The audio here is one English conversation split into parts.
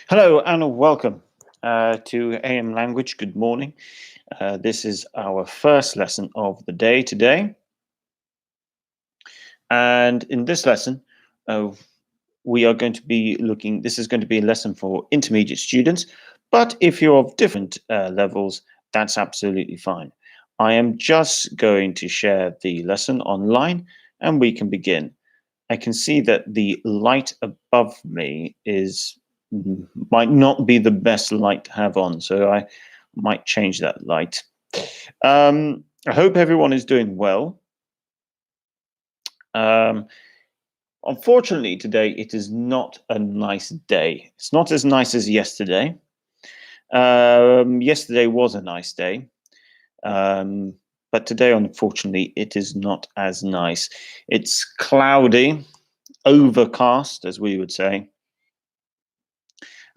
Hello and welcome to AM Language. Good morning. This is our first lesson of the day today. And in this lesson, we are going to be this is going to be a lesson for intermediate students. But if you're of different levels, that's absolutely fine. I am just going to share the lesson online and we can begin. I can see that the light above me might not be the best light to have on, so I might change that light. I hope everyone is doing well. Unfortunately, today it is not a nice day. It's not as nice as yesterday. Yesterday was a nice day. But today, unfortunately, it is not as nice. It's cloudy, overcast, as we would say,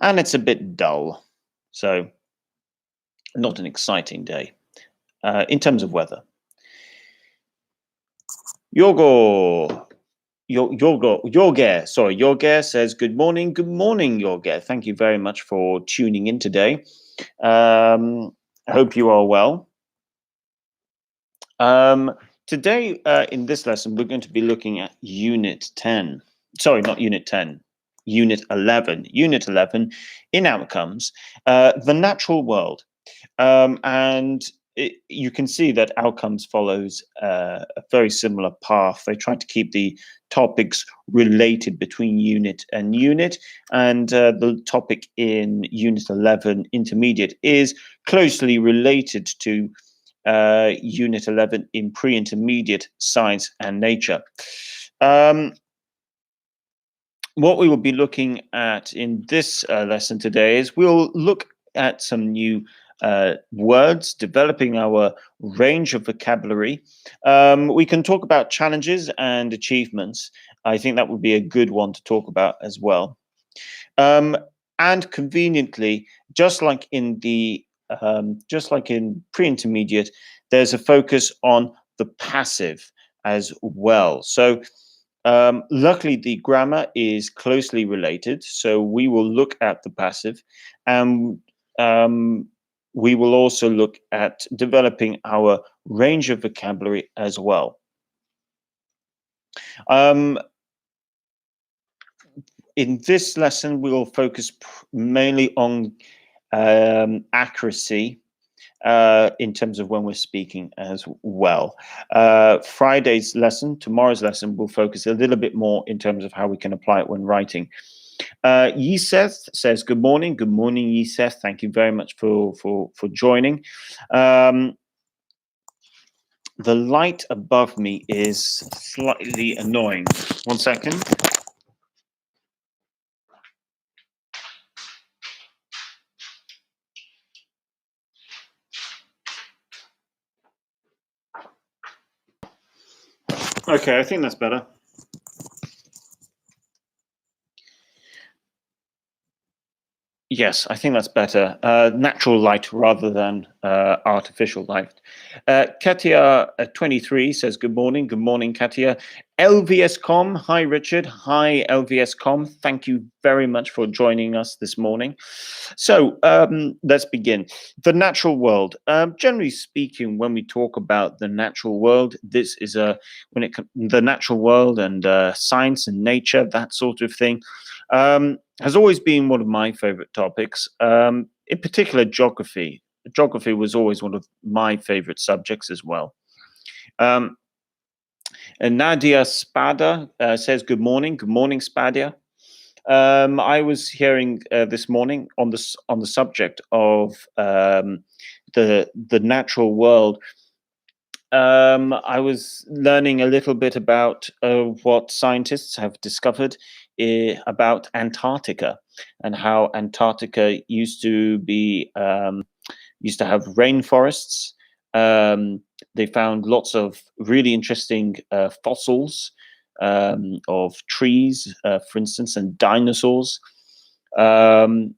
and it's a bit dull. So, not an exciting day in terms of weather. Yorger says, good morning, Yorger. Thank you very much for tuning in today. I hope you are well. Today, in this lesson, we're going to be looking at Unit 10. Sorry, not Unit 10. Unit 11. Unit 11 in Outcomes, the natural world. You can see that Outcomes follows a very similar path. They try to keep the topics related between unit and unit, and the topic in Unit 11, Intermediate, is closely related to Unit 11 in pre-intermediate, Science and Nature. What we will be looking at in this lesson today is we'll look at some new words, developing our range of vocabulary. We can talk about challenges and achievements. I think that would be a good one to talk about as well. And conveniently, just like in pre-intermediate, there's a focus on the passive as well. So luckily, the grammar is closely related. So we will look at the passive, and we will also look at developing our range of vocabulary as well. In this lesson, we will focus mainly on accuracy in terms of when we're speaking as well. Friday's lesson, tomorrow's lesson, will focus a little bit more in terms of how we can apply it when writing. Yiseth says, good morning. Good morning, Yiseth. Thank you very much for joining. The light above me is slightly annoying. 1 second. Okay, I think that's better. Yes, I think that's better. Natural light rather than artificial light. Katia 23 says, good morning. Good morning, Katia. LVScom. Hi, Richard. Hi, LVScom. Thank you very much for joining us this morning. So let's begin. The natural world. Generally speaking, when we talk about the natural world, this is the natural world and science and nature, that sort of thing. Has always been one of my favorite topics, in particular geography. Geography was always one of my favorite subjects as well. And Nadia Spada says, good morning. Good morning, Spadia. I was hearing this morning on the subject of the natural world. I was learning a little bit about what scientists have discovered about Antarctica and how Antarctica used to have rainforests. They found lots of really interesting fossils of trees, for instance, and dinosaurs. And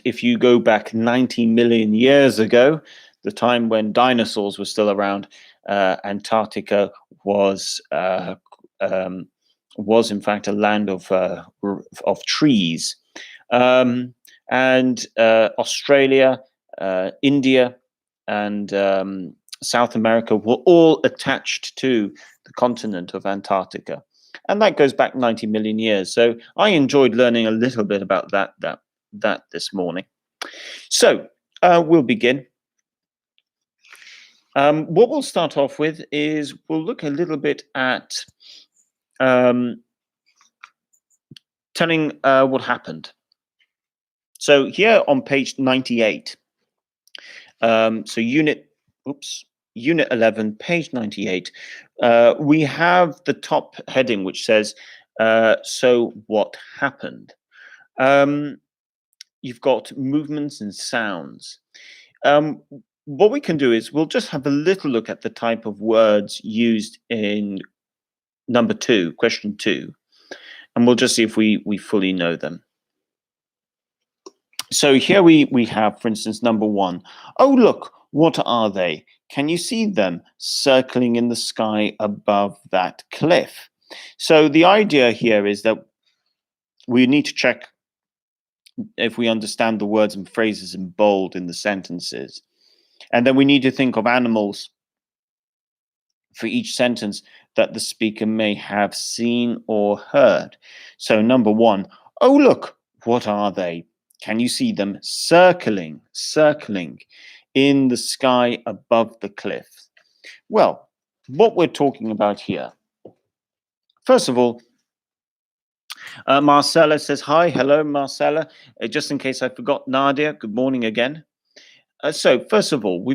if you go back 90 million years ago, the time when dinosaurs were still around, Antarctica was was in fact a land of trees, um, and Australia, India, and South America were all attached to the continent of Antarctica, and that goes back 90 million years. So I enjoyed learning a little bit about that this morning. So we'll begin. What we'll start off with is we'll look a little bit at um, telling what happened. So here on page 98, so unit 11, page 98, we have the top heading which says, so what happened? You've got movements and sounds. What we can do is we'll just have a little look at the type of words used in number 2, question 2, and we'll just see if we fully know them. So here we have, for instance, number 1. Oh, look, what are they? Can you see them circling in the sky above that cliff? So the idea here is that we need to check if we understand the words and phrases in bold in the sentences. And then we need to think of animals for each sentence that the speaker may have seen or heard. So number 1, oh, look, what are they? Can you see them circling in the sky above the cliff? Well, what we're talking about here, first of all, Marcella says, hi, hello, Marcella. Just in case I forgot, Nadia, good morning again. So first of all, we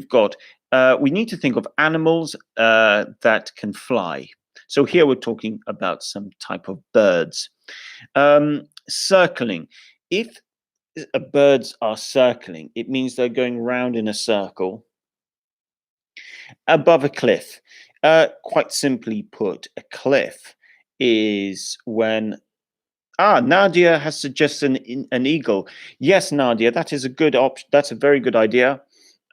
need to think of animals that can fly. So here we're talking about some type of birds. Circling. If birds are circling, it means they're going round in a circle above a cliff. Quite simply put, a cliff is when Nadia has suggested an eagle. Yes, Nadia, that is a good option. That's a very good idea.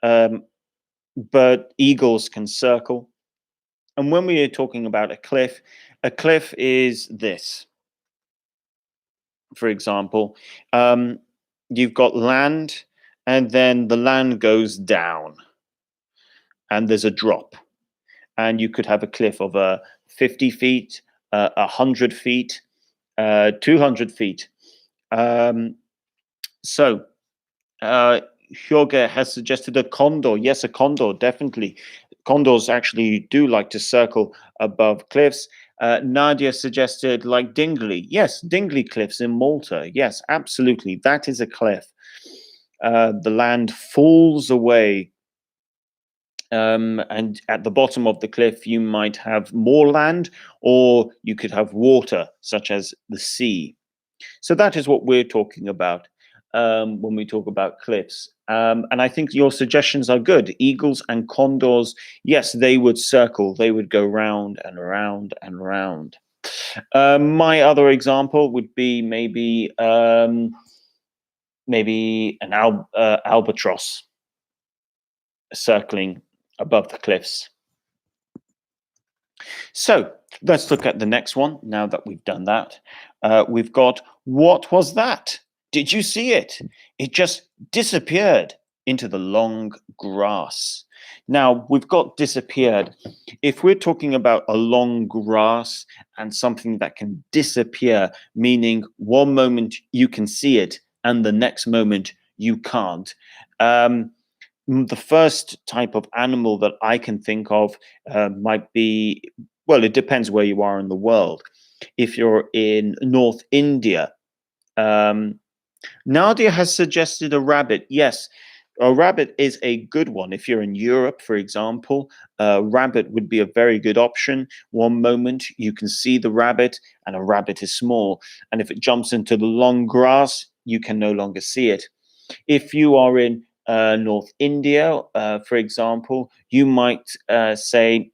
But eagles can circle. And when we are talking about a cliff is this. For example, you've got land, and then the land goes down, and there's a drop. And you could have a cliff of 50 feet, 100 feet, 200 feet. So Hyoge has suggested a condor. Yes, a condor, definitely. Condors actually do like to circle above cliffs. Nadia suggested like Dingley. Yes, Dingley Cliffs in Malta. Yes, absolutely. That is a cliff. The land falls away. And at the bottom of the cliff, you might have more land, or you could have water, such as the sea. So that is what we're talking about when we talk about cliffs. And I think your suggestions are good. Eagles and condors, yes, they would circle. They would go round and round and round. My other example would be maybe an albatross circling above the cliffs. So let's look at the next one. Now that we've done that, we've got, what was that? Did you see it? It just disappeared into the long grass. Now we've got disappeared. If we're talking about a long grass and something that can disappear, meaning one moment you can see it and the next moment you can't. The first type of animal that I can think of might be, well, it depends where you are in the world. If you're in North India, Nadia has suggested a rabbit. Yes, a rabbit is a good one. If you're in Europe, for example, a rabbit would be a very good option. One moment you can see the rabbit, and a rabbit is small. And if it jumps into the long grass, you can no longer see it. If you are in North India, for example, you might say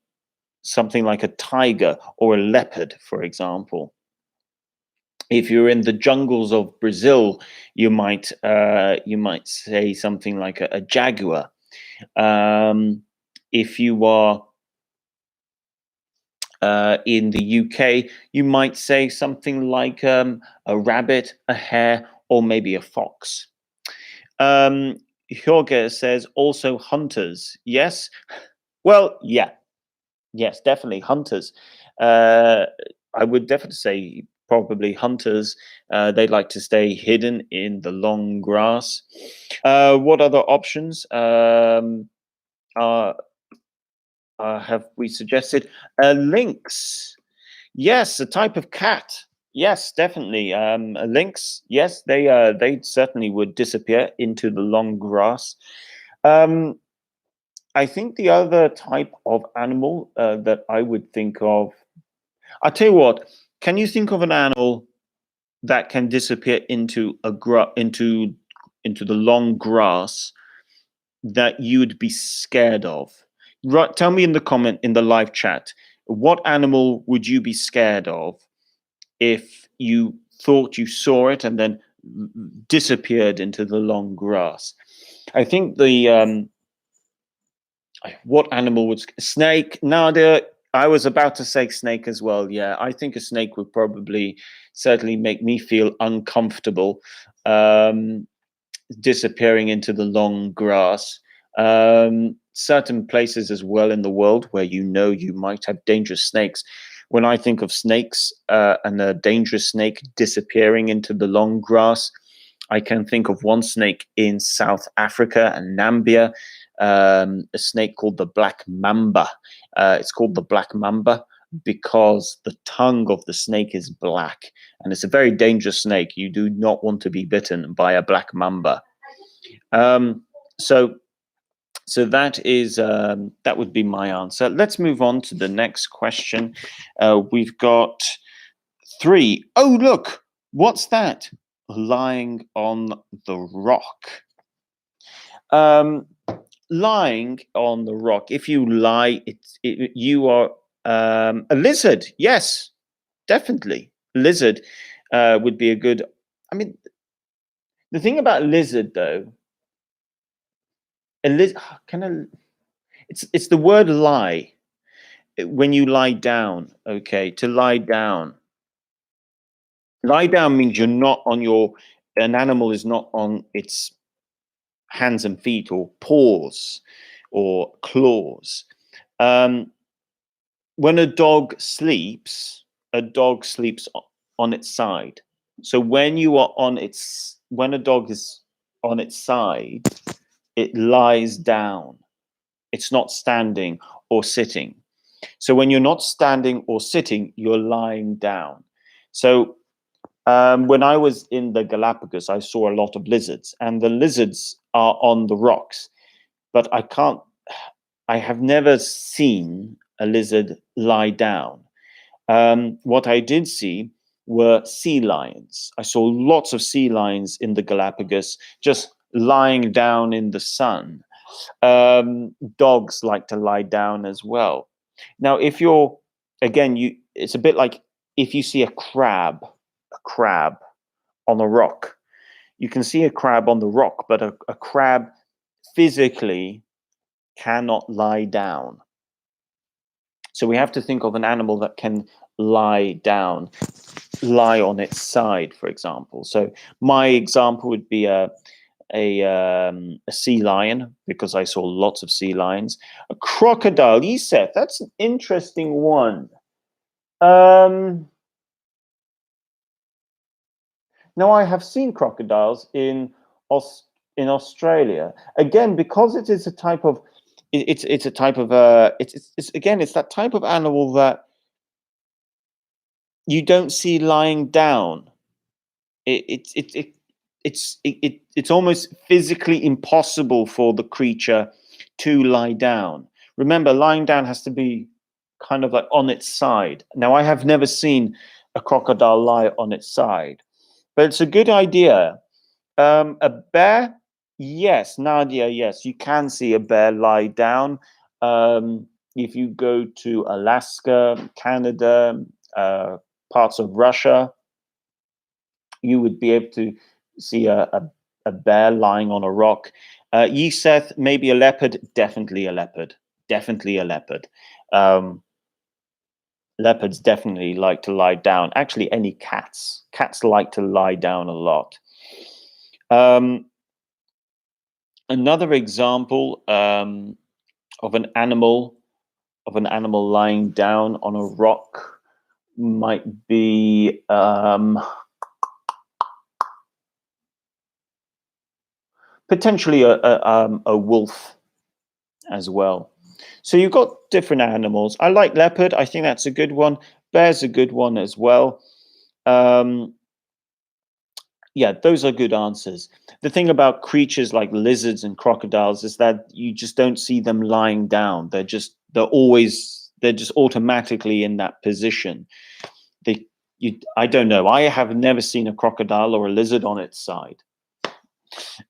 something like a tiger or a leopard, for example. If you're in the jungles of Brazil, you might say something like a jaguar. If you are In the UK, you might say something like a rabbit, a hare, or maybe a fox. Jorge says also hunters. Yes. Well, yeah. Yes, definitely hunters. Uh, I would definitely say probably hunters. They like to stay hidden in the long grass. What other options are have we suggested? Lynx. Yes, a type of cat. Yes, definitely. Lynx. Yes, they certainly would disappear into the long grass. Um, I think the other type of animal that I would think of. I'll tell you what. Can you think of an animal that can disappear into into the long grass that you would be scared of? Right, tell me in the comment in the live chat. What animal would you be scared of if you thought you saw it and then disappeared into the long grass? I think the what animal would snake? Nadia, I was about to say snake as well. Yeah, I think a snake would probably certainly make me feel uncomfortable. Um, Disappearing into the long grass. Certain places as well in the world where you know you might have dangerous snakes. When I think of snakes and a dangerous snake disappearing into the long grass, I can think of one snake in South Africa and Namibia, a snake called the black mamba. It's called the black mamba because the tongue of the snake is black, and it's a very dangerous snake. You do not want to be bitten by a black mamba. Um, so, so that would be my answer. Let's move on to the next question. We've got three. Oh, look, what's that? Lying on the rock. Um, Lying on the rock. If you lie, you are a lizard. Yes, definitely. Lizard would be a good. I mean, the thing about lizard though, a lizard can a it's the word lie. When you lie down, okay, to lie down. Lie down means you're not on your. An animal is not on its hands and feet or paws or claws. Um, when a dog sleeps on its side. So when a dog is on its side, it lies down. It's not standing or sitting. So when you're not standing or sitting, you're lying down. So when I was in the Galapagos, I saw a lot of lizards, and the lizards are on the rocks. But I have never seen a lizard lie down. What I did see were sea lions. I saw lots of sea lions in the Galapagos just lying down in the sun. Dogs like to lie down as well. Now, if you're again, it's a bit like if you see a crab on a rock. You can see a crab on the rock, but a crab physically cannot lie down. So we have to think of an animal that can lie down, lie on its side, for example. So my example would be a sea lion because I saw lots of sea lions. A crocodile, Yusef, that's an interesting one. Um, Now I have seen crocodiles in Australia again because it is a type of it's a type of it's again it's that type of animal that you don't see lying down. It it it, it it's almost physically impossible for the creature to lie down. Remember, lying down has to be kind of like on its side. Now, I have never seen a crocodile lie on its side, but it's a good idea. A bear, yes, Nadia, yes, you can see a bear lie down. If you go to Alaska, Canada, parts of Russia, you would be able to see a bear lying on a rock. Yusef, maybe a leopard, definitely a leopard, definitely a leopard. Um, Leopards definitely like to lie down. Actually, any cats. Cats like to lie down a lot. Um, Another example of an animal lying down on a rock might be potentially a wolf as well. So you've got different animals. I like leopard. I think that's a good one. Bear's a good one as well. Um, yeah, those are good answers. The thing about creatures like lizards and crocodiles is that you just don't see them lying down. They're just automatically in that position. I don't know. I have never seen a crocodile or a lizard on its side.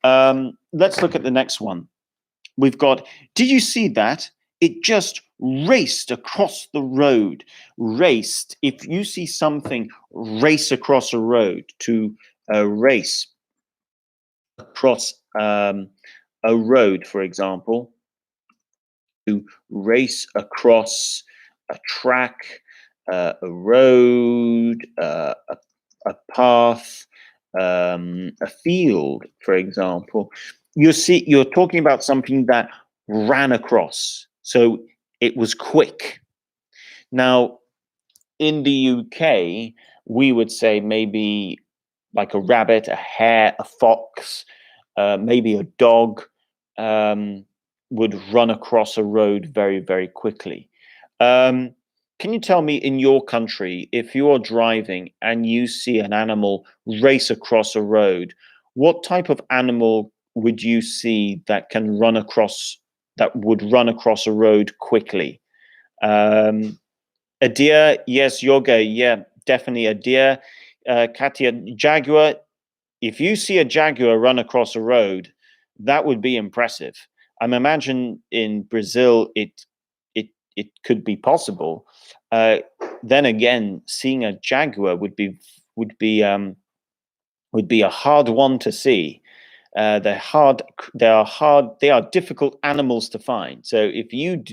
Let's look at the next one. We've got, did you see that? It just raced across the road. Raced. If you see something race across a road, to race across a road, for example, to race across a track, a road, a path, a field, for example, you're talking about something that ran across. So it was quick. Now, in the UK, we would say maybe like a rabbit, a hare, a fox, maybe a dog would run across a road very, very quickly. Can you tell me, in your country, if you're driving and you see an animal race across a road, what type of animal would you see that would run across a road quickly? A deer, yes. Yoga, yeah, definitely a deer. Katia, jaguar. If you see a jaguar run across a road, that would be impressive. I'm imagine in Brazil it could be possible. Then again, seeing a jaguar would be would be a hard one to see. They're hard. They are hard. They are difficult animals to find. So if you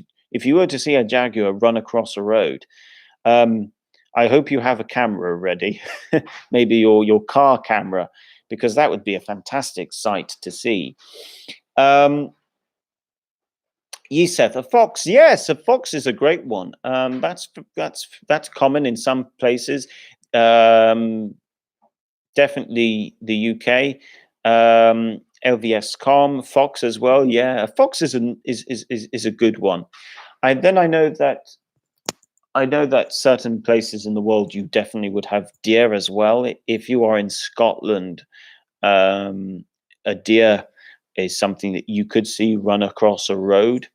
were to see a jaguar run across a road, I hope you have a camera ready, maybe your car camera, because that would be a fantastic sight to see. Yusef, a fox. Yes, a fox is a great one. That's common in some places. Definitely the UK. LVS.com, fox as well. Yeah, a fox is a good one. I know that certain places in the world you definitely would have deer as well. If you are in Scotland, a deer is something that you could see run across a road.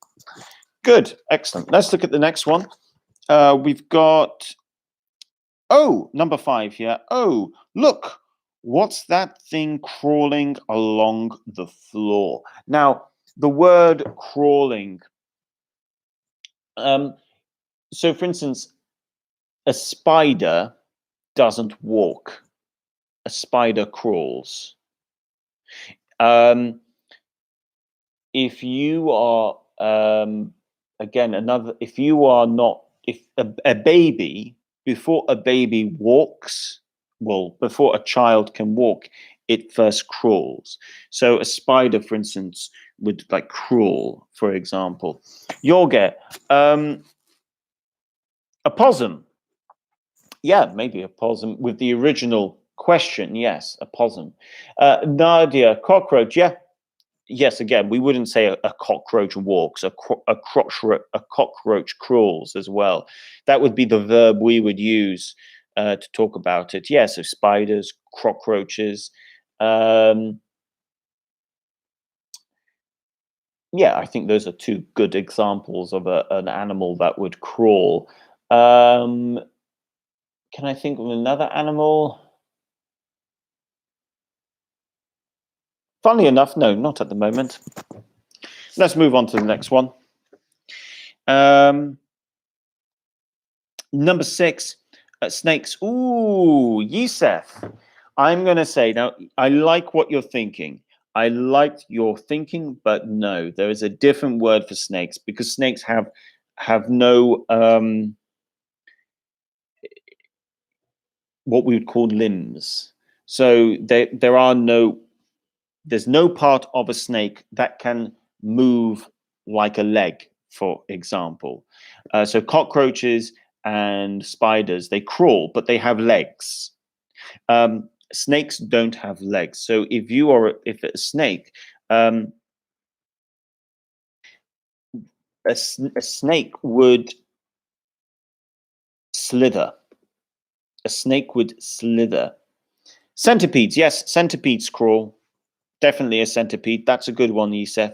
Good, excellent. Let's look at the next one. We've got, number 5 here. Oh, look, what's that thing crawling along the floor? Now, the word crawling. So, for instance, a spider doesn't walk. A spider crawls. If you are again another, if you are not, if a baby, before a baby walks, well, before a child can walk, it first crawls. So a spider, for instance, would like crawl, for example. Yoga, a possum. Yeah, maybe a possum with the original question. Yes, a possum. Nadia, cockroach. Yeah, yes. Again, we wouldn't say a cockroach walks. A cockroach crawls as well. That would be the verb we would use to talk about it. Yeah, so spiders, cockroaches. Yeah, I think those are two good examples of an animal that would crawl. Um, can I think of another animal? Funnily enough, no, not at the moment. Let's move on to the next one. Number 6, snakes. Ooh, Yusef. I'm going to say, now, I like what you're thinking. I liked your thinking, but no, there is a different word for snakes, because snakes have no what we would call limbs. So there's no part of a snake that can move like a leg, for example. So cockroaches and spiders, they crawl, but they have legs. Snakes don't have legs. So if a snake, um, a snake would slither. A snake would slither. Centipedes, yes, centipedes crawl. Definitely a centipede. That's a good one, Yusef.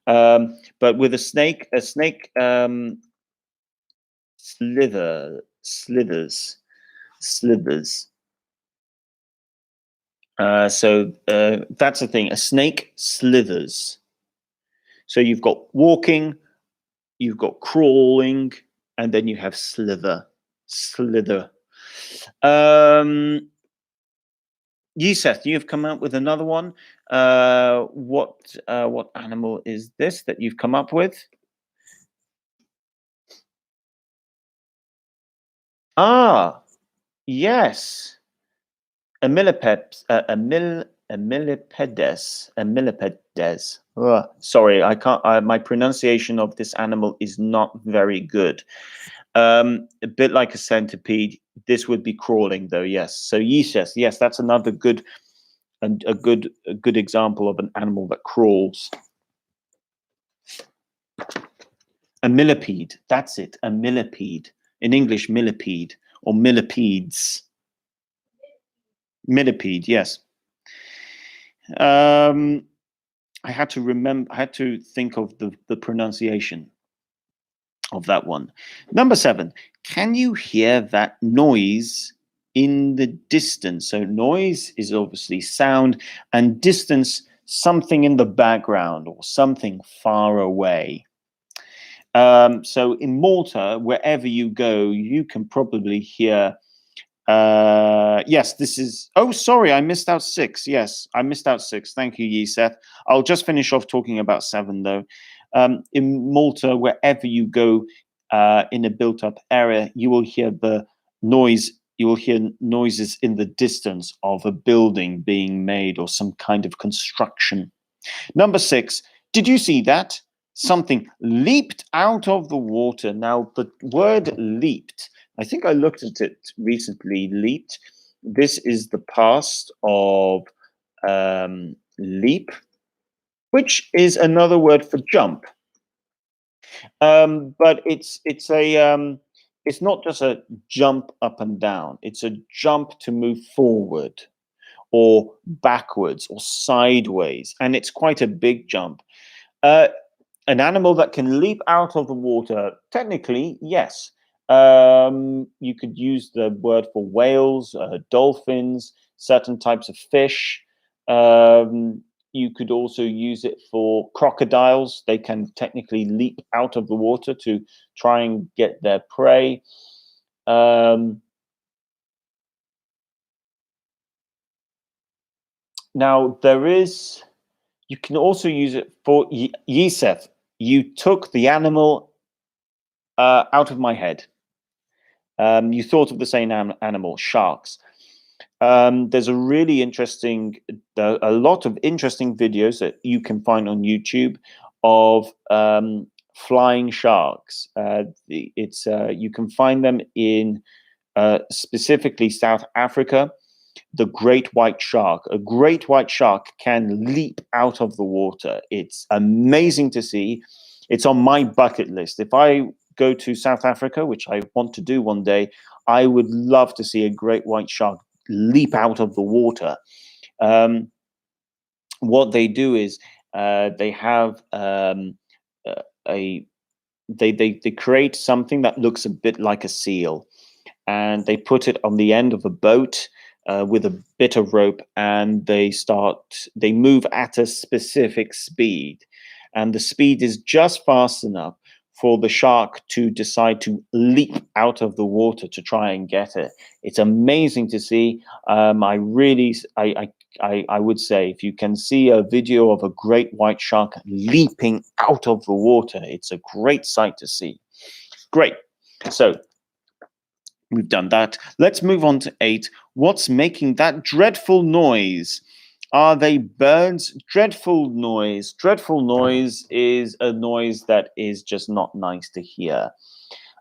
But with a snake slithers. So that's the thing. A snake slithers. So you've got walking, you've got crawling, and then you have slither. Yusef, you've come up with another one. What animal is this that you've come up with? Ah, yes. A millipede, a millipedes. Ugh, sorry, I can't. My pronunciation of this animal is not very good. A bit like a centipede. This would be crawling, though. Yes. So yes, that's another good and a good example of an animal that crawls. A millipede. That's it. A millipede. In English, millipede or millipedes. Millipede. Yes. I had to remember. I had to think of the pronunciation of that one. Number 7. Can you hear that noise in the distance? So noise is obviously sound, and distance, something in the background or something far away. So in Malta, wherever you go, you can probably hear. Yes, this is. Oh, sorry, I missed out 6. Yes, I missed out 6. Thank you, Yusef. I'll just finish off talking about 7, though. In Malta, wherever you go, in a built-up area, you will hear the noise. You will hear noises in the distance of a building being made or some kind of construction. Number 6. Did you see that? Something leaped out of the water. Now, the word leaped, I think I looked at it recently. Leaped. This is the past of leap, which is another word for jump. But it's not just a jump up and down. It's a jump to move forward or backwards or sideways, and it's quite a big jump. Uh, an animal that can leap out of the water, technically, yes. You could use the word for whales, dolphins, certain types of fish. You could also use it for crocodiles. They can technically leap out of the water to try and get their prey. Now, you can also use it for Yusef. You took the animal out of my head. You thought of the same animal, sharks. There's a really interesting, a lot of interesting videos that you can find on YouTube of flying sharks. You can find them in specifically South Africa. The great white shark. A great white shark can leap out of the water. It's amazing to see. It's on my bucket list. If I go to South Africa, which I want to do one day, I would love to see a great white shark leap out of the water. What they do is they have they create something that looks a bit like a seal, and they put it on the end of a boat with a bit of rope, and they move at a specific speed, and the speed is just fast enough for the shark to decide to leap out of the water to try and get it. It's amazing to see. I would say if you can see a video of a great white shark leaping out of the water, it's a great sight to see. Great. So We've done that. Let's move on to 8. What's making that dreadful noise? Are they birds? Dreadful noise. Dreadful noise is a noise that is just not nice to hear.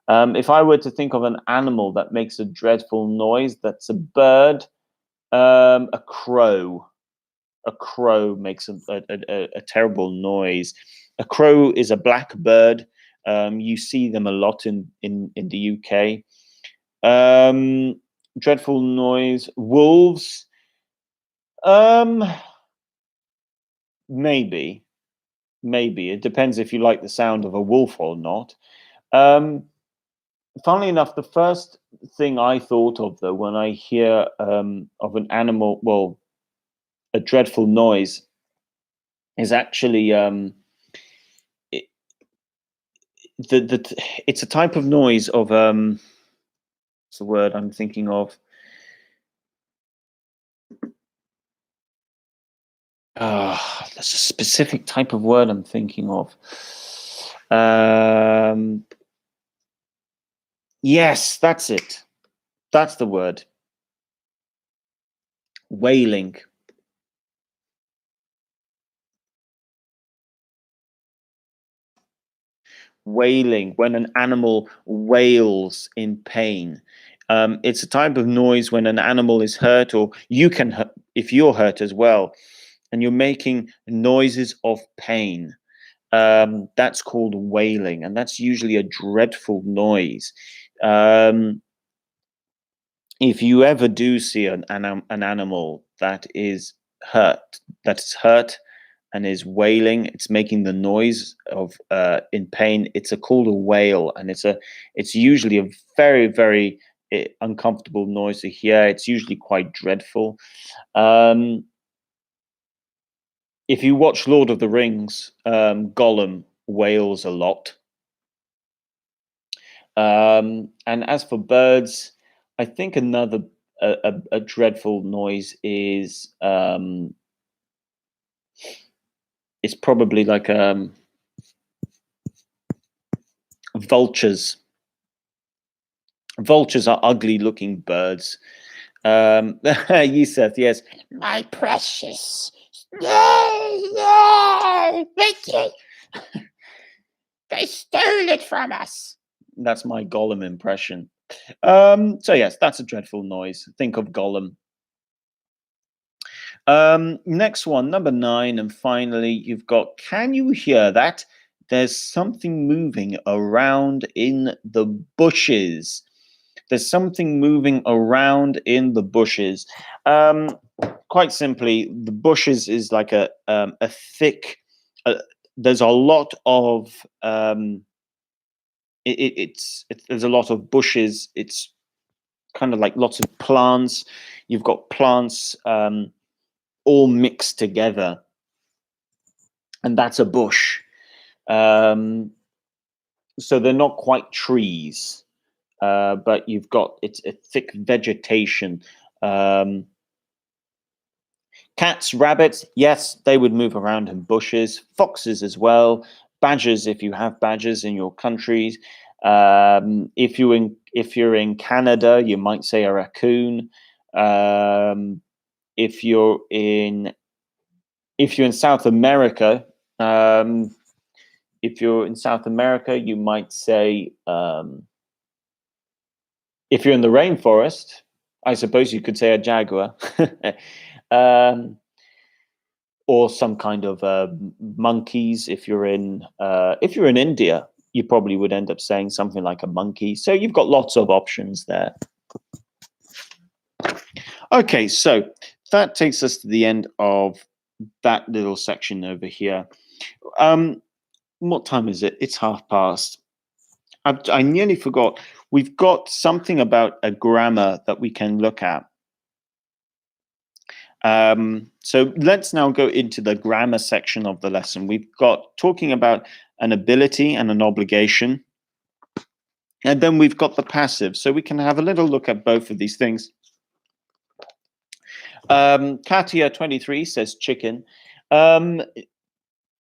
If I were to think of an animal that makes a dreadful noise, that's a bird. A crow. A crow makes a terrible noise. A crow is a black bird. You see them a lot in the UK. Dreadful noise. Wolves. Um, maybe, maybe it depends if you like the sound of a wolf or not. Um, Funnily enough, the first thing I thought of though when I hear of an animal, well, a dreadful noise, is actually it, it's a type of noise of what's the word I'm thinking of? There's a specific type of word I'm thinking of. Yes, that's it. That's the word. Wailing. Wailing, when an animal wails in pain. It's a type of noise when an animal is hurt, or you can hurt if you're hurt as well, and you're making noises of pain. That's called wailing, and that's usually a dreadful noise. If you ever do see an animal that is hurt, and is wailing, it's making the noise of in pain. It's called a wail, and it's usually a very very uncomfortable noise to hear. It's usually quite dreadful. Um, if you watch Lord of the Rings, Gollum wails a lot. And as for birds, I think another a dreadful noise is it's probably like vultures. Vultures are ugly looking birds. Yusef, yes. My precious. No, no, Vicky. They stole it from us. That's my Gollum impression. So yes, that's a dreadful noise. Think of Gollum. Next one, number 9, and finally you've got, can you hear that? There's something moving around in the bushes. There's something moving around in the bushes. Quite simply, the bushes is like a thick. There's a lot of there's a lot of bushes. It's kind of like lots of plants. You've got plants all mixed together, and that's a bush. So they're not quite trees, but you've got it's a thick vegetation. Cats, rabbits, yes, they would move around in bushes. Foxes as well. Badgers, if you have badgers in your countries. If you're in Canada, you might say a raccoon. If you're in South America, you might say if you're in the rainforest, I suppose you could say a jaguar. Or some kind of monkeys. If you're in India, you probably would end up saying something like a monkey. So you've got lots of options there. Okay, so that takes us to the end of that little section over here. What time is it? It's past. I nearly forgot. We've got something about a grammar that we can look at. So let's now go into the grammar section of the lesson. We've got talking about an ability and an obligation. And then we've got the passive. So we can have a little look at both of these things. Katia 23 says chicken.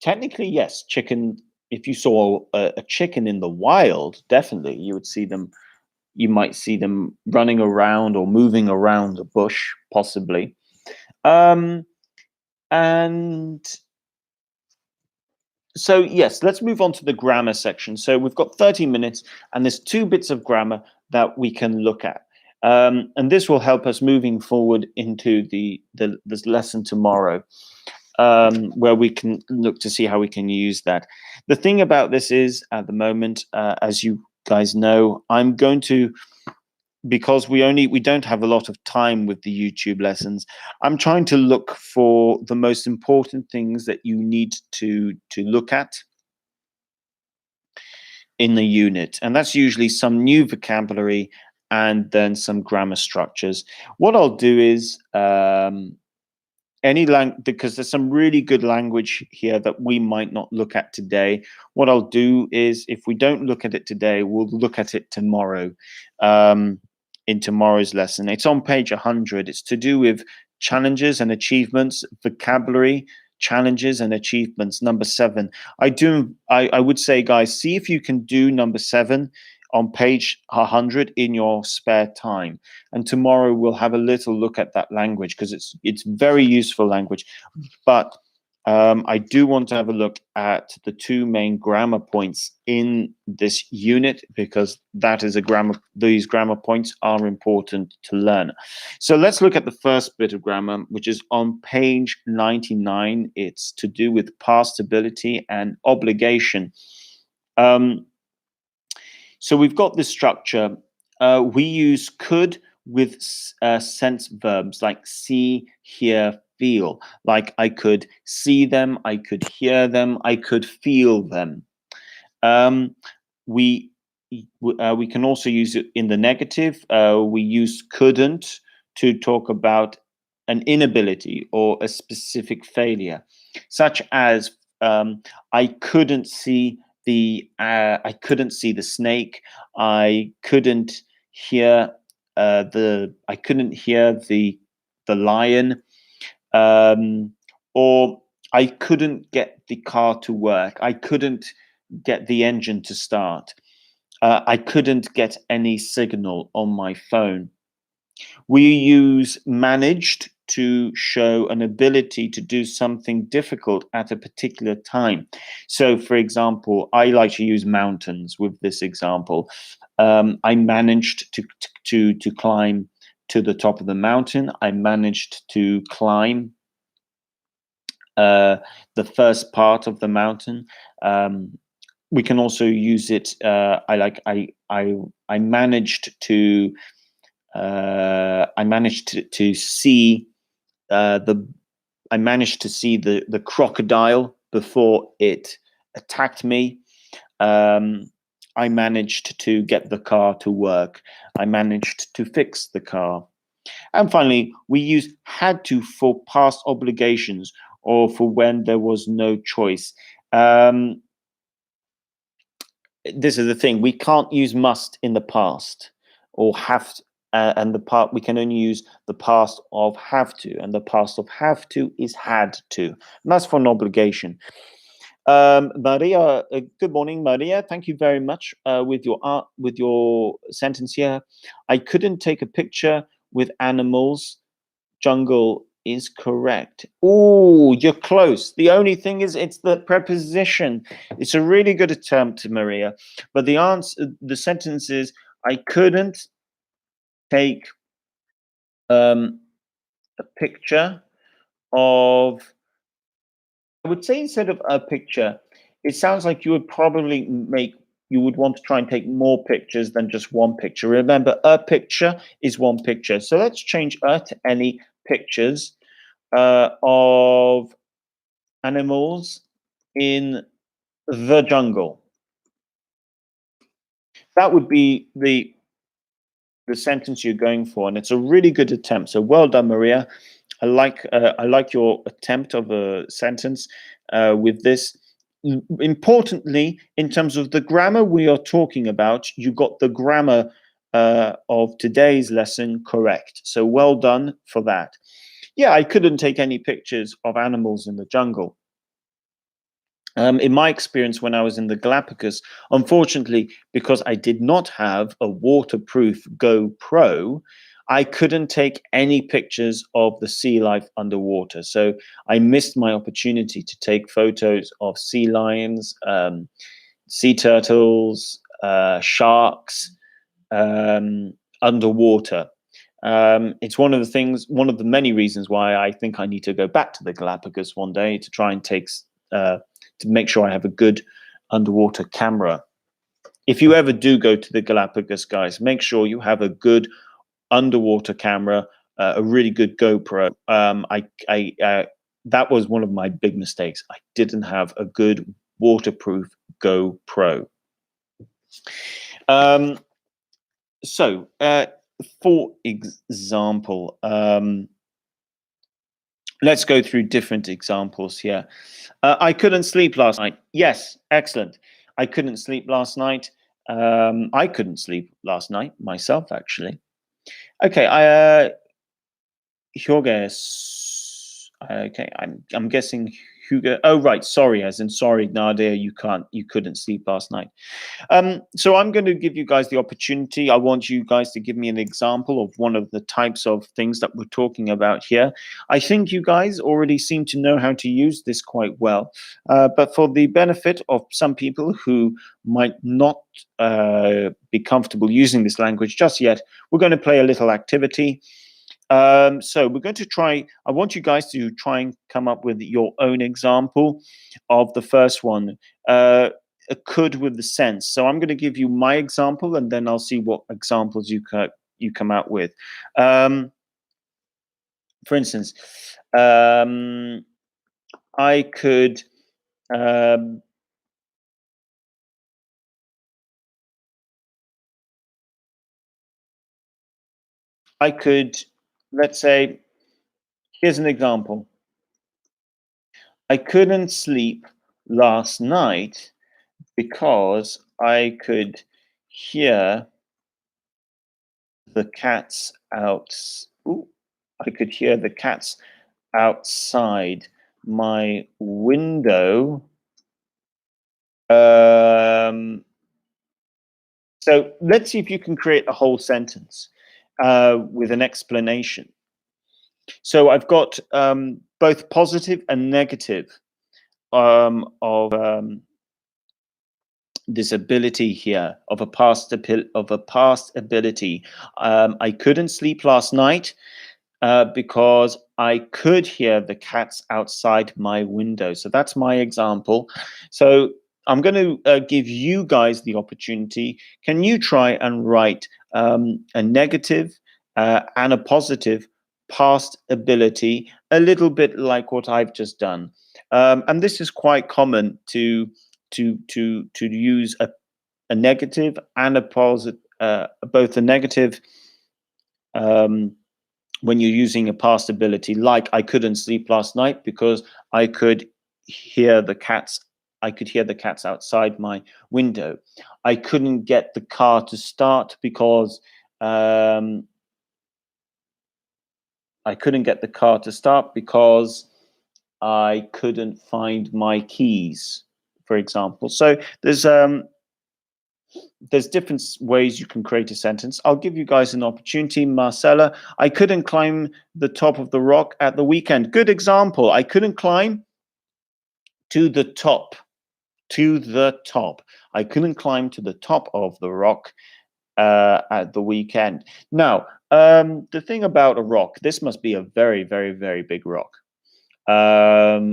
Technically, yes, chicken. If you saw a chicken in the wild, definitely you would see them You might see them running around or moving around a bush, possibly. Um, and so, yes, let's move on to the grammar section. So we've got 30 minutes, and there's two bits of grammar that we can look at. And this will help us moving forward into this lesson tomorrow, where we can look to see how we can use that. The thing about this is, at the moment, as you guys know, I'm going to, because we don't have a lot of time with the YouTube lessons, I'm trying to look for the most important things that you need to look at in the unit, and that's usually some new vocabulary and then some grammar structures. What I'll do is, because there's some really good language here that we might not look at today. What I'll do is, if we don't look at it today, we'll look at it tomorrow, in tomorrow's lesson. It's on page 100. It's to do with challenges and achievements, vocabulary, challenges and achievements, number 7. I would say, guys, see if you can do number 7 on page 100 in your spare time. And tomorrow we'll have a little look at that language, because it's very useful language. But I do want to have a look at the two main grammar points in this unit, because these grammar points are important to learn. So let's look at the first bit of grammar, which is on page 99. It's to do with past ability and obligation. So we've got this structure. We use could with sense verbs like see, hear, feel. Like I could see them, I could hear them, I could feel them. We we can also use it in the negative. We use couldn't to talk about an inability or a specific failure, such as I couldn't see I couldn't see the snake. I couldn't hear I couldn't hear the lion, or I couldn't get the car to work. I couldn't get the engine to start. I couldn't get any signal on my phone. We use managed to show an ability to do something difficult at a particular time. So, for example, I like to use mountains with this example. I managed to climb to the top of the mountain. I managed to climb the first part of the mountain. We can also use it. I managed to see the crocodile before it attacked me. I managed to get the car to work. I managed to fix the car. And finally, we use had to for past obligations or for when there was no choice. This is the thing, we can't use must in the past or have to, and we can only use the past of have to, and the past of have to is had to, and that's for an obligation. Maria, good morning, Maria. Thank you very much with your sentence here. I couldn't take a picture with animals. Jungle is correct. Oh, you're close. The only thing is it's the preposition. It's a really good attempt, Maria. But the sentence is, I couldn't take a picture of, I would say instead of a picture, it sounds like you would want to try and take more pictures than just one picture. Remember, a picture is one picture. So let's change to any pictures of animals in the jungle. That would be the sentence you're going for, and it's a really good attempt. So well done, Maria. I like your attempt of a sentence with this. Importantly, in terms of the grammar we are talking about, you got the grammar of today's lesson correct. So well done for that. Yeah, I couldn't take any pictures of animals in the jungle. In my experience, when I was in the Galapagos, unfortunately, because I did not have a waterproof GoPro, I couldn't take any pictures of the sea life underwater. So I missed my opportunity to take photos of sea lions, sea turtles, sharks, underwater. It's one of the many reasons why I think I need to go back to the Galapagos one day to try and to make sure I have a good underwater camera. If you ever do go to the Galapagos, guys, make sure you have a good underwater camera, a really good GoPro. That was one of my big mistakes. I didn't have a good waterproof GoPro. Um, so, for example, let's go through different examples here. I couldn't sleep last night. Yes, excellent. I couldn't sleep last night. I couldn't sleep last night myself, actually. Okay, Hugo. Okay, I'm guessing Hugo. Oh, right. Sorry, as in sorry, Nadia. You couldn't sleep last night. So I'm going to give you guys the opportunity. I want you guys to give me an example of one of the types of things that we're talking about here. I think you guys already seem to know how to use this quite well. But for the benefit of some people who might not be comfortable using this language just yet, we're going to play a little activity. So we're going to try, I want you guys to try and come up with your own example of the first one. A could with the sense. So I'm going to give you my example, and then I'll see what examples you come out with. For instance, um, I could um, I could, let's say, here's an example. I couldn't sleep last night because I could hear the cats out. Ooh, I could hear the cats outside my window. So let's see if you can create a whole sentence with an explanation. So I've got both positive and negative of this ability here of a past ability. I couldn't sleep last night because I could hear the cats outside my window. So that's my example. So I'm going to give you guys the opportunity. Can you try and write a negative and a positive past ability, a little bit like what I've just done? And this is quite common to use a negative and a positive, both a negative. Um, when you're using a past ability, like I couldn't sleep last night because I could hear the cats. I could hear the cats outside my window. I couldn't get the car to start because I couldn't get the car to start because I couldn't find my keys, for example. So there's different ways you can create a sentence. I'll give you guys an opportunity. Marcella, I couldn't climb the top of the rock at the weekend. Good example. I couldn't climb to the top. To the top. I couldn't climb to the top of the rock at the weekend. Now, the thing about a rock, this must be a very, very, very big rock. But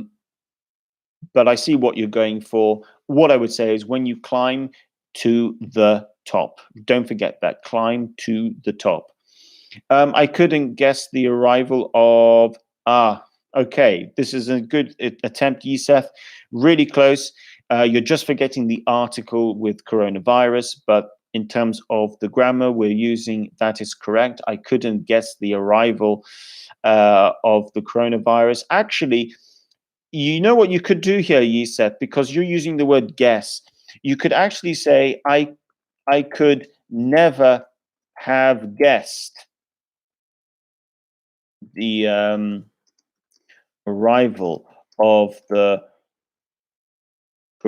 I see what you're going for. What I would say is when you climb to the top, don't forget that, climb to the top. I couldn't guess the arrival of, okay, this is a good attempt, Yusef, really close. You're just forgetting the article with coronavirus, but in terms of the grammar we're using, that is correct. I couldn't guess the arrival of the coronavirus. Actually, you know what you could do here, Yusef, because you're using the word guess. You could actually say, I could never have guessed the arrival of the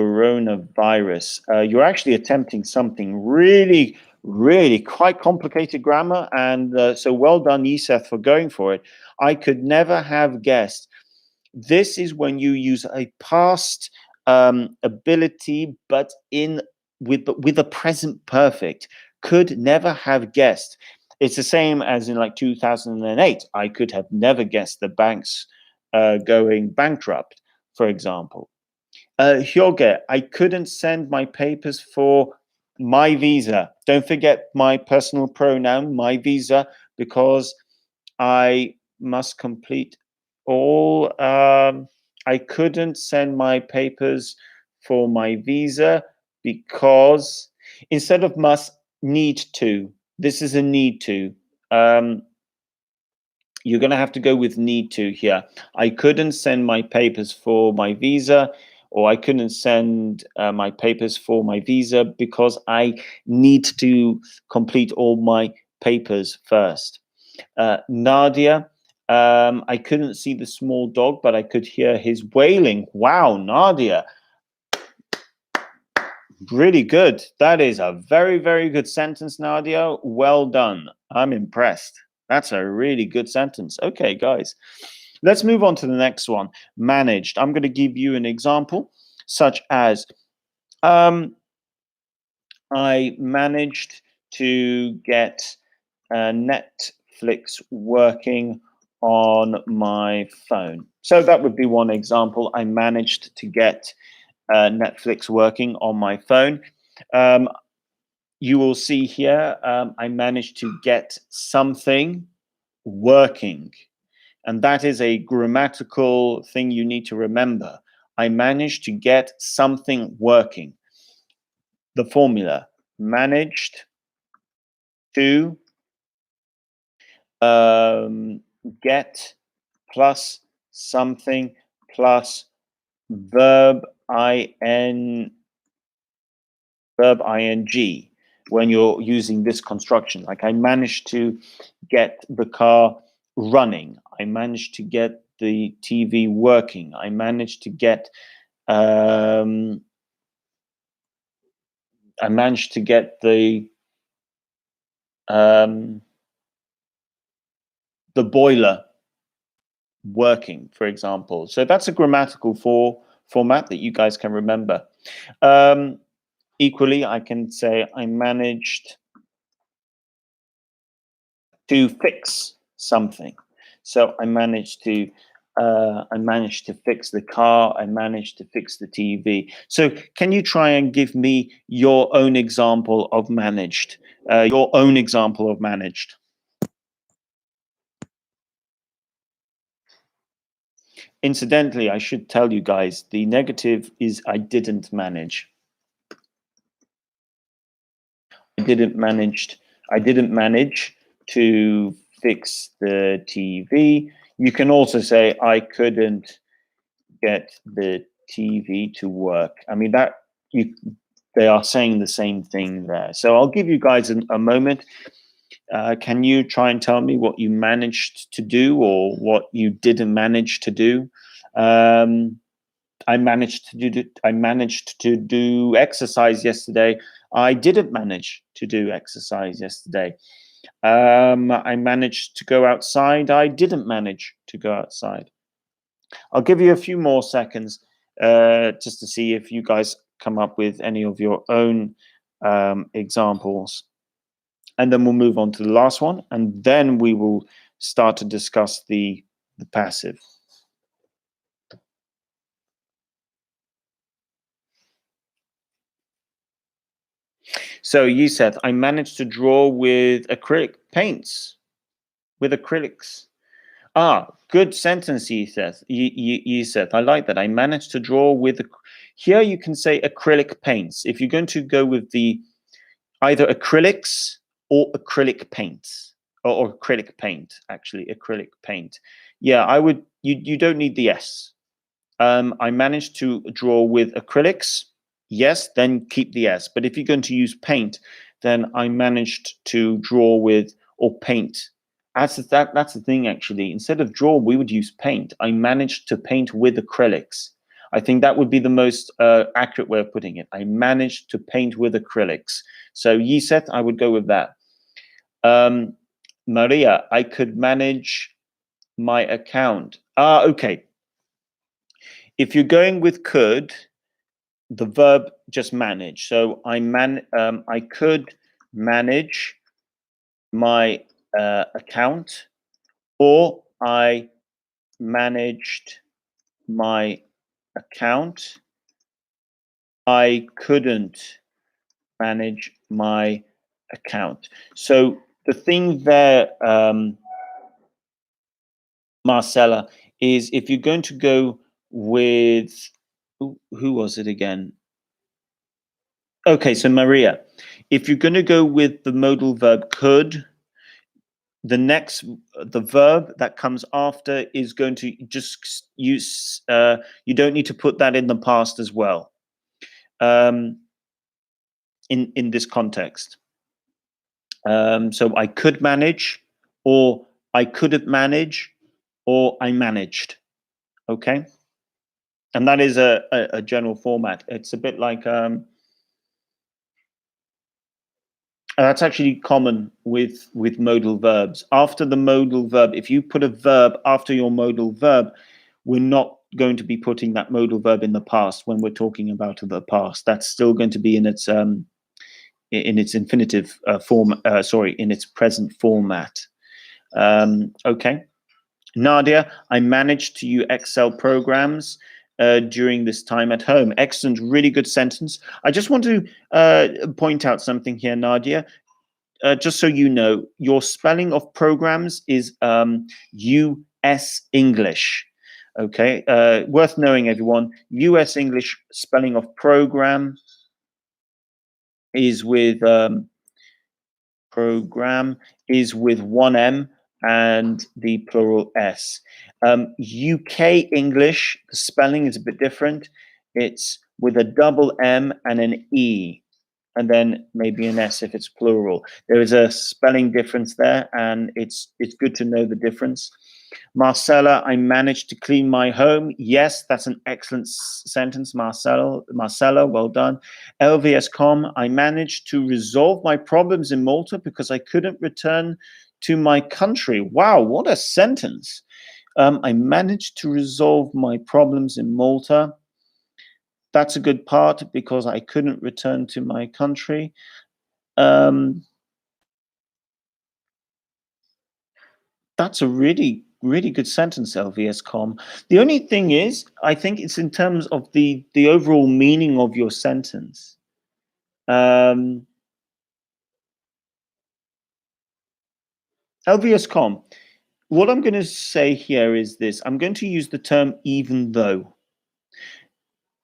coronavirus. You're actually attempting something really, really quite complicated grammar. And so well done, Yusef, for going for it. I could never have guessed. This is when you use a past ability, but with a present perfect. Could never have guessed. It's the same as in like 2008. I could have never guessed the banks going bankrupt, for example. Hyoge, I couldn't send my papers for my visa. Don't forget my personal pronoun, my visa, because I must complete all. I couldn't send my papers for my visa because instead of must, need to. This is a need to. Um, you're going to have to go with need to here. I couldn't send my papers for my visa, or I couldn't send my papers for my visa because I need to complete all my papers first. Nadia, I couldn't see the small dog, but I could hear his wailing. Wow, Nadia, really good. That is a very, very good sentence, Nadia. Well done. I'm impressed. That's a really good sentence. Okay, guys, let's move on to the next one. Managed. I'm going to give you an example, such as I managed to get Netflix working on my phone. So that would be one example. I managed to get Netflix working on my phone. Um, you will see here, I managed to get something working. And that is a grammatical thing you need to remember. I managed to get something working. The formula, managed to get plus something plus verb ing when you're using this construction. Like I managed to get the car running. I managed to get the TV working. I managed to get um, um, the boiler working, for example. So that's a grammatical format that you guys can remember. Equally, I can say I managed to fix something. So I managed to fix the car. I managed to fix the TV. So can you try and give me your own example of managed? Your own example of managed. Incidentally, I should tell you guys, the negative is I didn't manage. I didn't manage to fix the TV. You can also say I couldn't get the TV to work. I mean they are saying the same thing there. So I'll give you guys a moment. Can you try and tell me what you managed to do or what you didn't manage to do? I managed to do exercise yesterday. I didn't manage to do exercise yesterday. I managed to go outside. I didn't manage to go outside. I'll give you a few more seconds just to see if you guys come up with any of your own examples. And then we'll move on to the last one. And then we will start to discuss the passive. So you said, I managed to draw with acrylic paints, with acrylics. Ah, good sentence, he says. You said, I like that. I managed to draw with, here you can say acrylic paints. If you're going to go with the either acrylics or acrylic paints, or acrylic paint, actually, acrylic paint. Yeah, I would, you don't need the S. I managed to draw with acrylics. Yes, then keep the S. But if you're going to use paint, then I managed to draw with or paint. That's the thing, actually. Instead of draw, we would use paint. I managed to paint with acrylics. I think that would be the most accurate way of putting it. I managed to paint with acrylics. So Yiset, I would go with that. Maria, I could manage my account. Okay. If you're going with could, the verb just manage. So I could manage my account, or I managed my account. I couldn't manage my account. So the thing there, Marcella, is if you're going to go with, who was it again? Okay, so Maria, if you're going to go with the modal verb could, the verb that comes after is going to just use, you don't need to put that in the past as well, in this context. So I could manage, or I couldn't manage, or I managed. Okay, and that is a general format. It's a bit like that's actually common with modal verbs. After the modal verb, if you put a verb after your modal verb, we're not going to be putting that modal verb in the past when we're talking about the past. That's still going to be in its infinitive form. Sorry, in its present format. Okay. Nadia, I managed to use Excel programs during this time at home. Excellent, really good sentence. I just want to point out something here, Nadia. Just so you know, your spelling of programs is US English. Okay, worth knowing, everyone. US English spelling of program is with program is with one M and the plural S. UK English, the spelling is a bit different. It's with a double M and an E, and then maybe an S if it's plural. There is a spelling difference there, and it's good to know the difference. Marcella, I managed to clean my home. Yes, that's an excellent sentence, Marcella, well done. LVS.com, I managed to resolve my problems in Malta because I couldn't return to my country. Wow, what a sentence. I managed to resolve my problems in Malta. That's a good part because I couldn't return to my country. That's a really, really good sentence, LVS.com. The only thing is, I think it's in terms of the overall meaning of your sentence. LVS.com, what I'm going to say here is this. I'm going to use the term even though.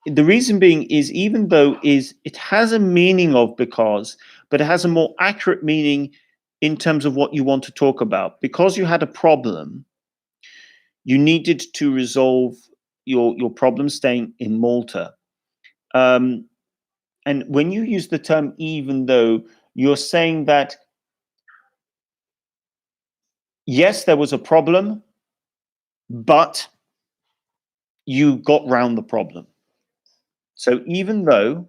The reason being is even though it has a meaning of because, but it has a more accurate meaning in terms of what you want to talk about. Because you had a problem, you needed to resolve your problem staying in Malta. And when you use the term even though, you're saying that, yes, there was a problem, but you got round the problem. So even though,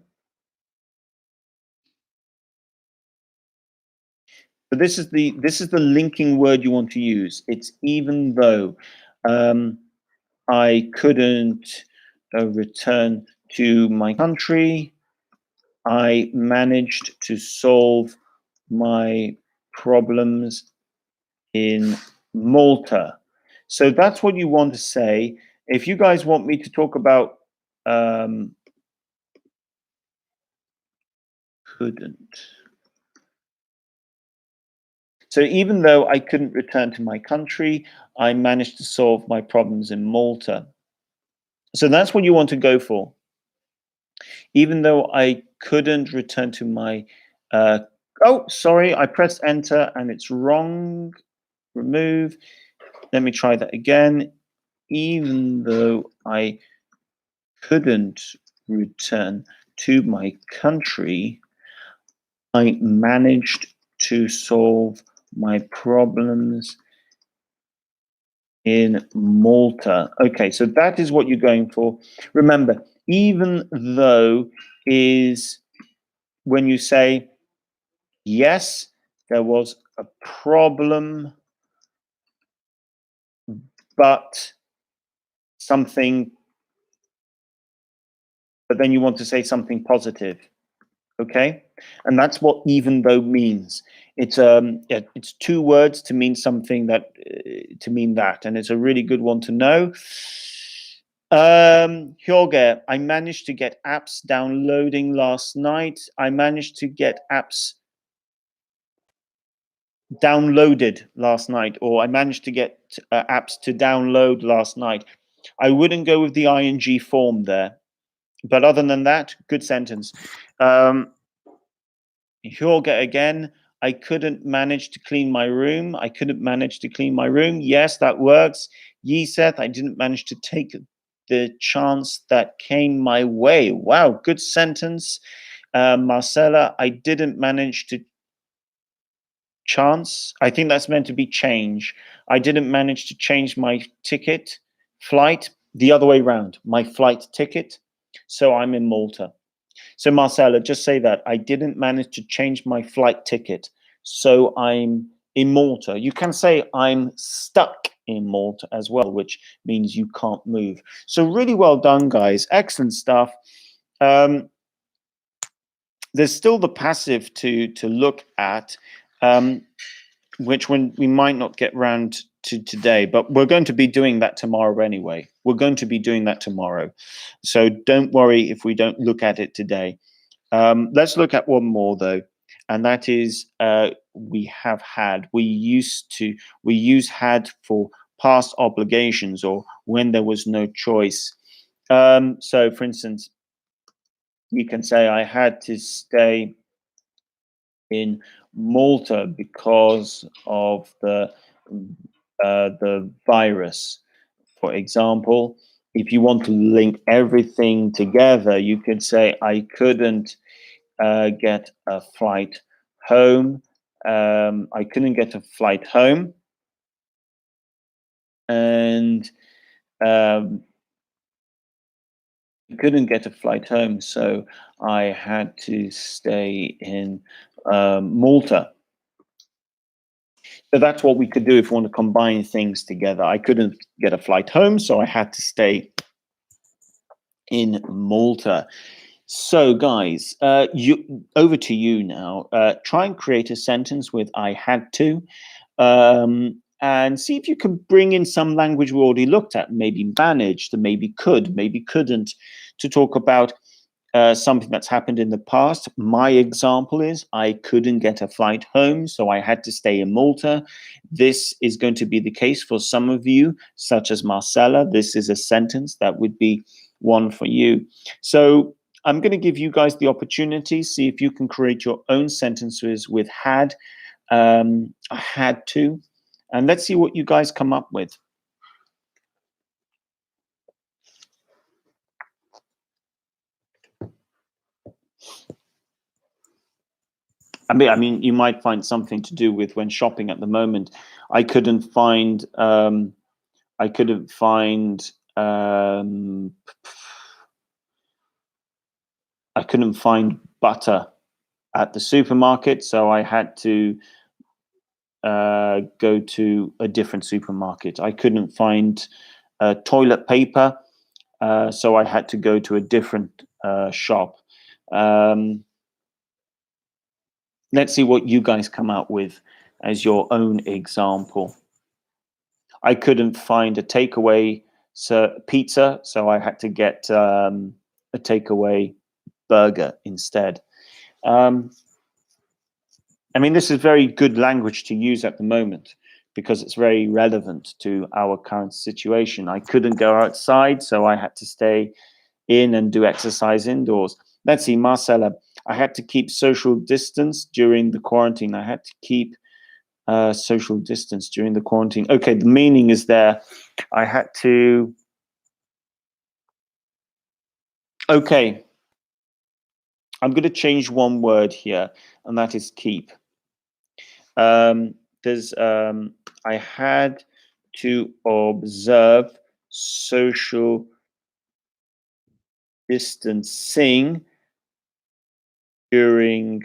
but this is the linking word you want to use. It's even though I couldn't return to my country, I managed to solve my problems in Malta. So that's what you want to say. If you guys want me to talk about couldn't. So even though I couldn't return to my country, I managed to solve my problems in Malta. So that's what you want to go for. Even though I couldn't return to my, oh, sorry, I pressed enter and it's wrong. Remove. Let me try that again. Even though I couldn't return to my country, I managed to solve my problems in Malta. Okay, so that is what you're going for. Remember, even though is when you say, yes, there was a problem, but something, but then you want to say something positive. Okay, and that's what even though means. It's two words to mean something that to mean that, and it's a really good one to know. Hyoge, I managed to get apps downloading last night. I managed to get apps downloaded last night, or I managed to get apps to download last night. I wouldn't go with the ing form there, but other than that, good sentence. Hyoge again. I couldn't manage to clean my room. I couldn't manage to clean my room. Yes, that works. Yiseth, I didn't manage to take the chance that came my way. Wow, good sentence. Marcella, I didn't manage to chance. I think that's meant to be change. I didn't manage to change my ticket, flight, the other way around, my flight ticket. So I'm in Malta. So Marcella, just say that. I didn't manage to change my flight ticket. So I'm in Malta. You can say I'm stuck in Malta as well, which means you can't move. So really well done, guys. Excellent stuff. There's still the passive to look at, which we might not get round to today, but we're going to be doing that tomorrow anyway. We're going to be doing that tomorrow. So don't worry if we don't look at it today. Let's look at one more though, and that is we have had. We use had for past obligations or when there was no choice. So for instance, you can say I had to stay in Malta because of the virus. For example, if you want to link everything together, you could say I couldn't get a flight home. I couldn't get a flight home, and couldn't get a flight home, so I had to stay in Malta. So that's what we could do if we want to combine things together. I couldn't get a flight home, so I had to stay in Malta. So, guys, over to you now. Try and create a sentence with "I had to," and see if you can bring in some language we already looked at. Maybe managed, maybe could, maybe couldn't, to talk about something that's happened in the past. My example is I couldn't get a flight home, so I had to stay in Malta. This is going to be the case for some of you, such as Marcella. This is a sentence that would be one for you. So I'm going to give you guys the opportunity, see if you can create your own sentences with had, I had to, and let's see what you guys come up with. I mean, you might find something to do with when shopping at the moment. I couldn't find. I couldn't find. I couldn't find butter at the supermarket, so I had to go to a different supermarket. I couldn't find toilet paper, so I had to go to a different shop. Let's see what you guys come out with as your own example. I couldn't find a takeaway pizza, so I had to get a takeaway burger instead. I mean, this is very good language to use at the moment because it's very relevant to our current situation. I couldn't go outside, so I had to stay in and do exercise indoors. Let's see, Marcella, I had to keep social distance during the quarantine. I had to keep social distance during the quarantine. Okay, the meaning is there. I had to. Okay, I'm going to change one word here, and that is keep. There's I had to observe social distancing during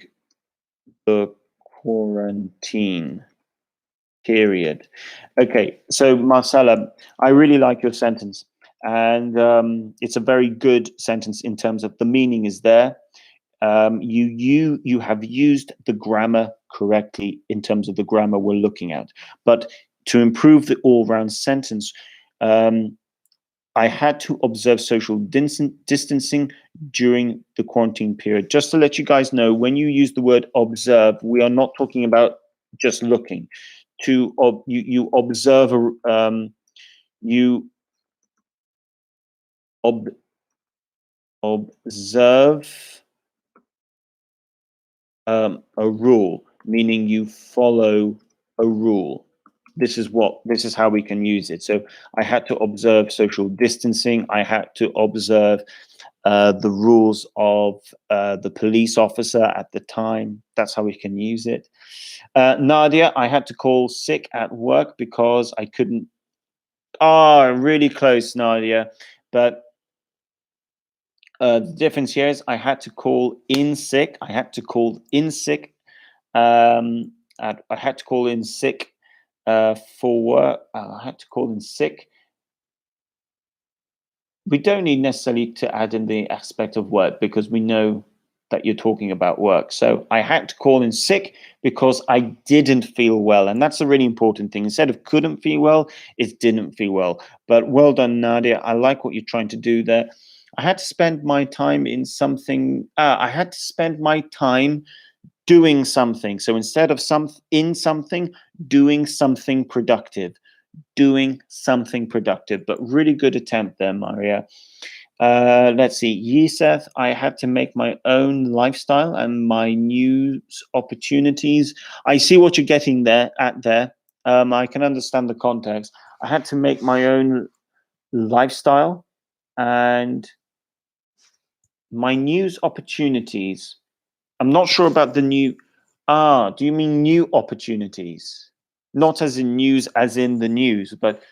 the quarantine period. Okay, so Marcella, I really like your sentence, and it's a very good sentence in terms of the meaning is there. You have used the grammar correctly in terms of the grammar we're looking at, but to improve the all-round sentence, um, I had to observe social distancing during the quarantine period. Just to let you guys know, when you use the word observe, we are not talking about just looking. You observe you ob, observe a rule, meaning you follow a rule. This is how we can use it. So I had to observe social distancing. I had to observe the rules of the police officer at the time. That's how we can use it. Nadia, I had to call sick at work because I couldn't. Oh, really close, Nadia. But the difference here is I had to call in sick. I had to call in sick. I had to call in sick for work. I had to call in sick. We don't need necessarily to add in the aspect of work because we know that you're talking about work. So I had to call in sick because I didn't feel well. And that's a really important thing. Instead of couldn't feel well, it didn't feel well. But well done, Nadia. I like what you're trying to do there. I had to spend my time in something. I had to spend my time doing something. So instead of in something, doing something productive. Doing something productive. But really good attempt there, Maria. Let's see. Yeseth, I had to make my own lifestyle and my news opportunities. I see what you're getting there at there. I can understand the context. I had to make my own lifestyle and my news opportunities. I'm not sure about the new. Do you mean new opportunities? Not as in news, as in the news, but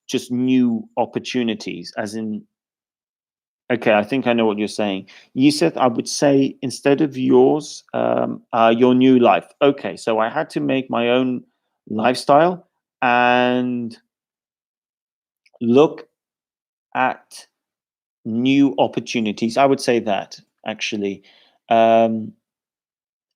just new opportunities, as in. Okay, I think I know what you're saying. Yusuf, I would say instead of yours, your new life. Okay, so I had to make my own lifestyle and look at new opportunities. I would say that actually. Um,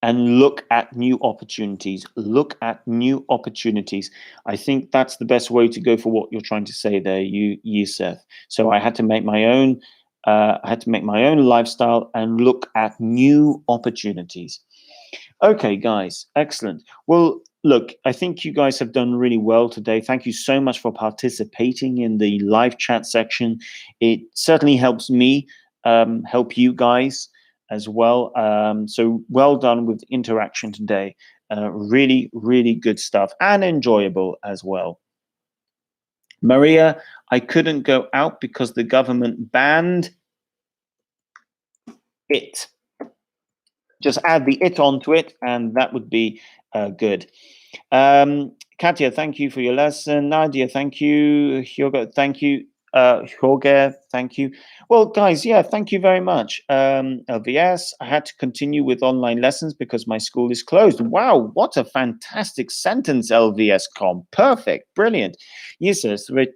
and look at new opportunities. Look at new opportunities. I think that's the best way to go for what you're trying to say there, Yusuf. So I had to make my own. I had to make my own lifestyle and look at new opportunities. Okay, guys, excellent. Well, look, I think you guys have done really well today. Thank you so much for participating in the live chat section. It certainly helps me help you guys as well. So well done with interaction today. Really, really good stuff and enjoyable as well. Maria, I couldn't go out because the government banned it. Just add the it onto it, and that would be good. Katya, thank you for your lesson. Nadia, thank you. Hugo, thank you. Jorge, thank you. Well, guys, yeah, thank you very much. LVS, I had to continue with online lessons because my school is closed. Wow, what a fantastic sentence, LVS.com. Perfect, brilliant. Yes,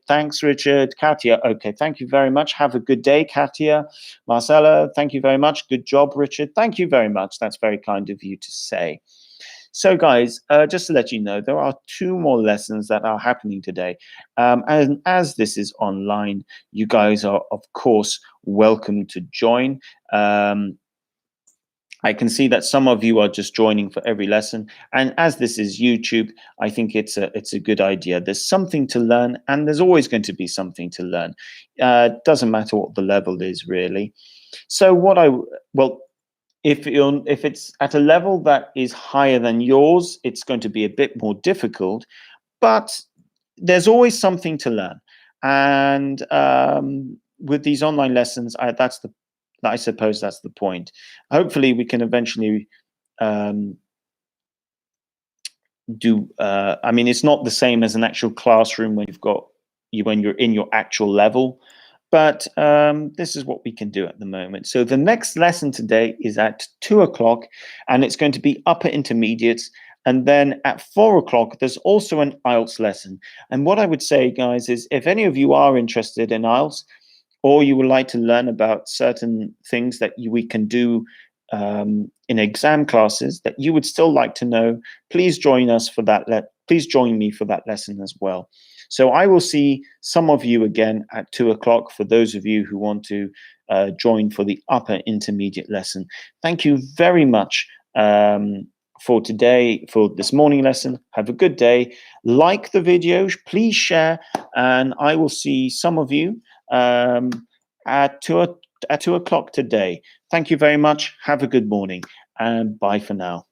thanks, Richard. Katya, okay, thank you very much. Have a good day, Katya. Marcella, thank you very much. Good job, Richard. Thank you very much. That's very kind of you to say. So, guys, just to let you know, there are 2 more lessons that are happening today. And as this is online, you guys are, of course, welcome to join. I can see that some of you are just joining for every lesson. And as this is YouTube, I think it's a good idea. There's something to learn, and there's always going to be something to learn. Doesn't matter what the level is, really. So if it's at a level that is higher than yours, it's going to be a bit more difficult, but there's always something to learn. And with these online lessons, I suppose that's the point. Hopefully, we can eventually do. I mean, it's not the same as an actual classroom when you're in your actual level, but this is what we can do at the moment. So the next lesson today is at 2 o'clock, and it's going to be upper intermediates. And then at 4 o'clock, there's also an IELTS lesson. And what I would say, guys, is if any of you are interested in IELTS, or you would like to learn about certain things that we can do in exam classes that you would still like to know, please join us for that. Please join me for that lesson as well. So I will see some of you again at 2 o'clock for those of you who want to join for the upper intermediate lesson. Thank you very much for today, for this morning lesson. Have a good day. Like the video, please share, and I will see some of you at 2 o'clock today. Thank you very much. Have a good morning, and bye for now.